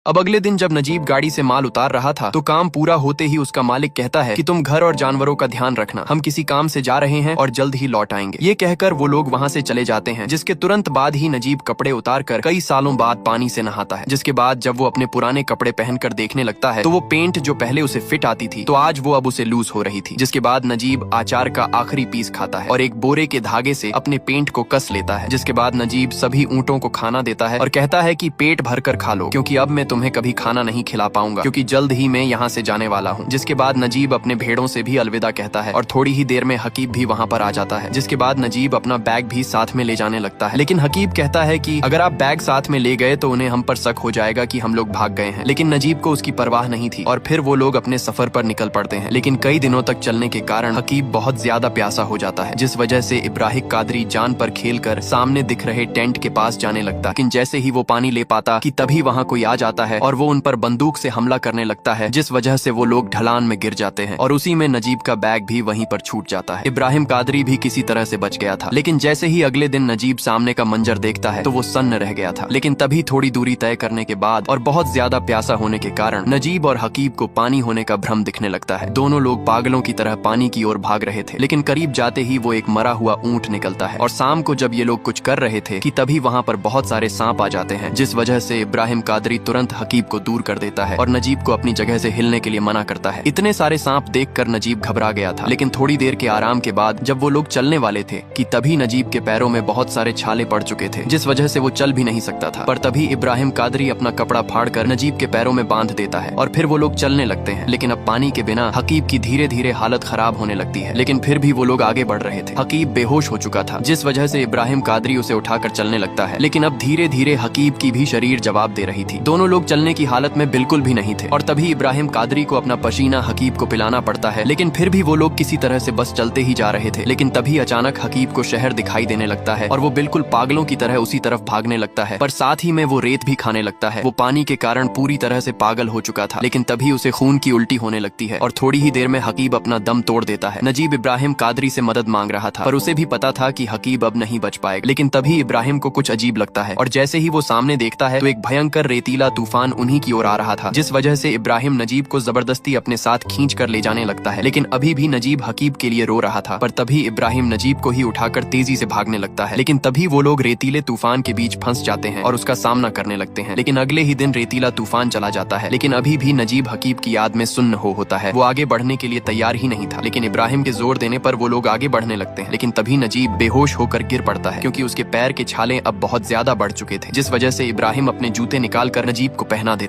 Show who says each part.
Speaker 1: अब अगले दिन जब नजीब गाड़ी से माल उतार रहा था तो काम पूरा होते ही उसका मालिक कहता है कि तुम घर और जानवरों का ध्यान रखना, हम किसी काम से जा रहे हैं और जल्द ही लौट आएंगे। ये कहकर वो लोग वहाँ से चले जाते हैं, जिसके तुरंत बाद ही नजीब कपड़े उतार कर कई सालों बाद पानी से नहाता है। जिसके बाद जब वो अपने पुराने कपड़े पहनकर देखने लगता है तो वो पेंट जो पहले उसे फिट आती थी तो आज वो अब उसे लूज हो रही थी। जिसके बाद नजीब अचार का आखिरी पीस खाता है और एक बोरे के धागे से अपने पेंट को कस लेता है। जिसके बाद नजीब सभी ऊँटों को खाना देता है और कहता है कि पेट भर कर खा लो, क्योंकि अब मैं तुम्हें कभी खाना नहीं खिला पाऊंगा, क्योंकि जल्द ही मैं यहाँ से जाने वाला हूँ। जिसके बाद नजीब अपने भेड़ों से भी अलविदा कहता है और थोड़ी ही देर में हकीब भी वहाँ पर आ जाता है। जिसके बाद नजीब अपना बैग भी साथ में ले जाने लगता है, लेकिन हकीब कहता है कि अगर आप बैग साथ में ले गए तो उन्हें हम पर शक हो जाएगा कि हम लोग भाग गए हैं। लेकिन नजीब को उसकी परवाह नहीं थी और फिर वो लोग अपने सफर पर निकल पड़ते हैं। लेकिन कई दिनों तक चलने के कारण हकीब बहुत ज्यादा प्यासा हो जाता है, जिस वजह से इब्राहिम कादरी जान पर खेलकर सामने दिख रहे टेंट के पास जाने लगता। लेकिन जैसे ही वो पानी ले पाता कि तभी वहाँ कोई आ जाता है और वो उन पर बंदूक से हमला करने लगता है, जिस वजह से वो लोग ढलान में गिर जाते हैं और उसी में नजीब का बैग भी वहीं पर छूट जाता है। इब्राहिम कादरी भी किसी तरह से बच गया था, लेकिन जैसे ही अगले दिन नजीब सामने का मंजर देखता है तो वो सन्न रह गया था। लेकिन तभी थोड़ी दूरी तय करने के बाद और बहुत ज्यादा प्यासा होने के कारण नजीब और हकीब को पानी होने का भ्रम दिखने लगता है। दोनों लोग पागलों की तरह पानी की ओर भाग रहे थे, लेकिन करीब जाते ही वो एक मरा हुआ ऊंट निकलता है। और शाम को जब ये लोग कुछ कर रहे थे कि तभी वहाँ पर बहुत सारे सांप आ जाते हैं, जिस वजह से इब्राहिम कादरी तुरंत हकीब को दूर कर देता है और नजीब को अपनी जगह से हिलने के लिए मना करता है। इतने सारे सांप देखकर नजीब घबरा गया था, लेकिन थोड़ी देर के आराम के बाद जब वो लोग चलने वाले थे कि तभी नजीब के पैरों में बहुत सारे छाले पड़ चुके थे, जिस वजह से वो चल भी नहीं सकता था। पर तभी इब्राहिम कादरी अपना कपड़ा फाड़कर नजीब के पैरों में बांध देता है और फिर वो लोग चलने लगते हैं। लेकिन अब पानी के बिना हकीब की धीरे धीरे हालत खराब होने लगती है, लेकिन फिर भी वो लोग आगे बढ़ रहे थे। हकीब बेहोश हो चुका था, जिस वजह से इब्राहिम कादरी उसे उठाकर चलने लगता है, लेकिन अब धीरे धीरे हकीब की भी शरीर जवाब दे रही थी। दोनों लोग चलने की हालत में बिल्कुल भी नहीं थे और तभी इब्राहिम कादरी को अपना पसीना हकीब को पिलाना पड़ता है। लेकिन फिर भी वो लोग किसी तरह से बस चलते ही जा रहे थे। लेकिन तभी अचानक हकीब को शहर दिखाई देने लगता है और वो बिल्कुल पागलों की तरह उसी तरफ भागने लगता है, पर साथ ही में वो रेत भी खाने लगता है। वो पानी के कारण पूरी तरह से पागल हो चुका था, लेकिन तभी उसे खून की उल्टी होने लगती है और थोड़ी ही देर में हकीब अपना दम तोड़ देता है। नजीब इब्राहिम कादरी से मदद मांग रहा था, पर उसे भी पता था कि हकीब अब नहीं बच पाएगा। लेकिन तभी इब्राहिम को कुछ अजीब लगता है और जैसे ही वो सामने देखता है तो एक भयंकर रेतीला तूफान उन्हीं की ओर आ रहा था, जिस वजह से इब्राहिम नजीब को जबरदस्ती अपने साथ खींच कर ले जाने लगता है। लेकिन अभी भी नजीब हकीब के लिए रो रहा था, पर तभी इब्राहिम नजीब को ही उठाकर तेजी से भागने लगता है। लेकिन तभी वो लोग रेतीले तूफान के बीच फंस जाते हैं और उसका सामना करने लगते हैं। लेकिन अगले ही दिन रेतीला तूफान चला जाता है, लेकिन अभी भी नजीब हकीब की याद में सुन्न होता है। वो आगे बढ़ने के लिए तैयार ही नहीं था, लेकिन इब्राहिम के जोर देने पर वो लोग आगे बढ़ने लगते हैं। लेकिन तभी नजीब बेहोश होकर गिर पड़ता है, क्योंकि उसके पैर के छाले अब बहुत ज्यादा बढ़ चुके थे, जिस वजह से इब्राहिम अपने जूते निकाल कर नजीब को पहना देता